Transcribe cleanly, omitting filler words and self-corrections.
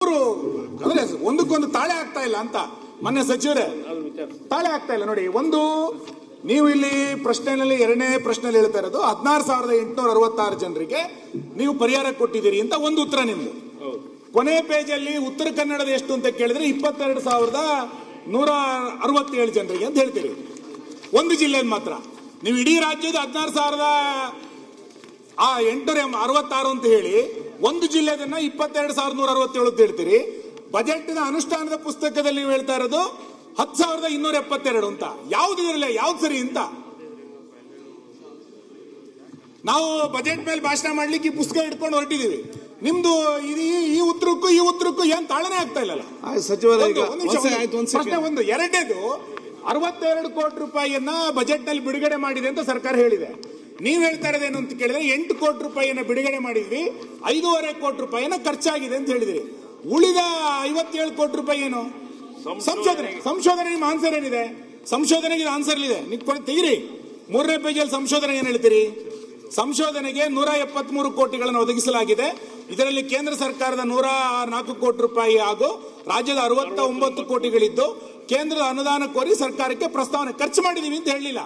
ಅವರು ಅಂದ್ರೆ ಒಂದಕ್ಕೊಂದು ತಾಳೆ ಆಗ್ತಾ ಇಲ್ಲ ಅಂತ ಮೊನ್ನೆ ಸಚಿವರೇ ತಾಳೆ ಆಗ್ತಾ ಇಲ್ಲ ನೋಡಿ. ಒಂದು ನೀವು ಇಲ್ಲಿ ಪ್ರಶ್ನೆಯಲ್ಲಿ ಎರಡನೇ ಪ್ರಶ್ನೆಯಲ್ಲಿ ಹೇಳ್ತಾ ಇರೋದು 16,866 ಜನರಿಗೆ ನೀವು ಪರಿಹಾರ ಕೊಟ್ಟಿದ್ದೀರಿ ಅಂತ ಒಂದು ಉತ್ತರ ನಿಮ್ದು. ಕೊನೆ ಪೇಜಲ್ಲಿ ಉತ್ತರ ಕನ್ನಡದ ಎಷ್ಟು ಅಂತ ಕೇಳಿದ್ರೆ 22,167 ಜನರಿಗೆ ಅಂತ ಹೇಳ್ತೀರಿ. ಒಂದು ಜಿಲ್ಲೆಯಲ್ಲಿ ಮಾತ್ರ. ನೀವು ಇಡೀ ರಾಜ್ಯದ 16,866 ಅಂತ ಹೇಳಿ ಒಂದು ಜಿಲ್ಲೆದನ್ನ 22,167 ಅಂತ ಹೇಳ್ತೀರಿ. ಬಜೆಟ್ ನ ಅನುಷ್ಠಾನದ ಪುಸ್ತಕದಲ್ಲಿ ನೀವು ಹೇಳ್ತಾ ಇರೋದು 10,272 ಅಂತ. ಯಾವ್ದು ಇರಲಿಲ್ಲ, ಯಾವ್ದು ಸರಿ ಅಂತ. ನಾವು ಬಜೆಟ್ ಮೇಲೆ ಭಾಷಣ ಮಾಡ್ಲಿಕ್ಕೆ ಈ ಪುಸ್ತಕ ಇಟ್ಕೊಂಡು ಹೊರಟಿದೀವಿ. ನಿಮ್ದು ಈ ಉತ್ತರಕ್ಕೂ ಏನ್ ತಾಳನೆ ಆಗ್ತಾ ಇಲ್ಲ. ಪ್ರಶ್ನೆ ಒಂದು. ಎರಡನೇದು 62 ಕೋಟಿ ರೂಪಾಯಿಯನ್ನ ಬಜೆಟ್ ನಲ್ಲಿ ಬಿಡುಗಡೆ ಮಾಡಿದೆ ಅಂತ ಸರ್ಕಾರ ಹೇಳಿದೆ. ನೀವ್ ಹೇಳ್ತಾ ಇರೋದೇನು ಅಂತ ಕೇಳಿದ್ರೆ 8 ಕೋಟಿ ರೂಪಾಯಿಯನ್ನ ಬಿಡುಗಡೆ ಮಾಡಿದ್ವಿ, 5.5 ಕೋಟಿ ರೂಪಾಯಿಯನ್ನ ಖರ್ಚಾಗಿದೆ ಅಂತ ಹೇಳಿದ್ರಿ. ಉಳಿದ 57 ಕೋಟಿ ರೂಪಾಯಿ ಏನು? ಸಂಶೋಧನೆ ನಿಮ್ಮ ಆನ್ಸರ್ ಏನಿದೆ? ಸಂಶೋಧನೆಗೆ ಆನ್ಸರ್ ಇದೆ, ನೀವು ತೆಗಿರಿ. 3ನೇ ಪೇಜಲ್ಲಿ ಸಂಶೋಧನೆ ಏನ್ ಹೇಳ್ತೀರಿ? ಸಂಶೋಧನೆಗೆ 173 ಕೋಟಿಗಳನ್ನು ಒದಗಿಸಲಾಗಿದೆ. ಇದರಲ್ಲಿ ಕೇಂದ್ರ ಸರ್ಕಾರದ 104 ಕೋಟಿ ರೂಪಾಯಿ ಹಾಗೂ ರಾಜ್ಯದ 69 ಕೋಟಿಗಳಿದ್ದು ಕೇಂದ್ರದ ಅನುದಾನ ಕೋರಿ ಸರ್ಕಾರಕ್ಕೆ ಪ್ರಸ್ತಾವನೆ ಖರ್ಚು ಮಾಡಿದೀವಿ ಅಂತ ಹೇಳಲಿಲ್ಲ.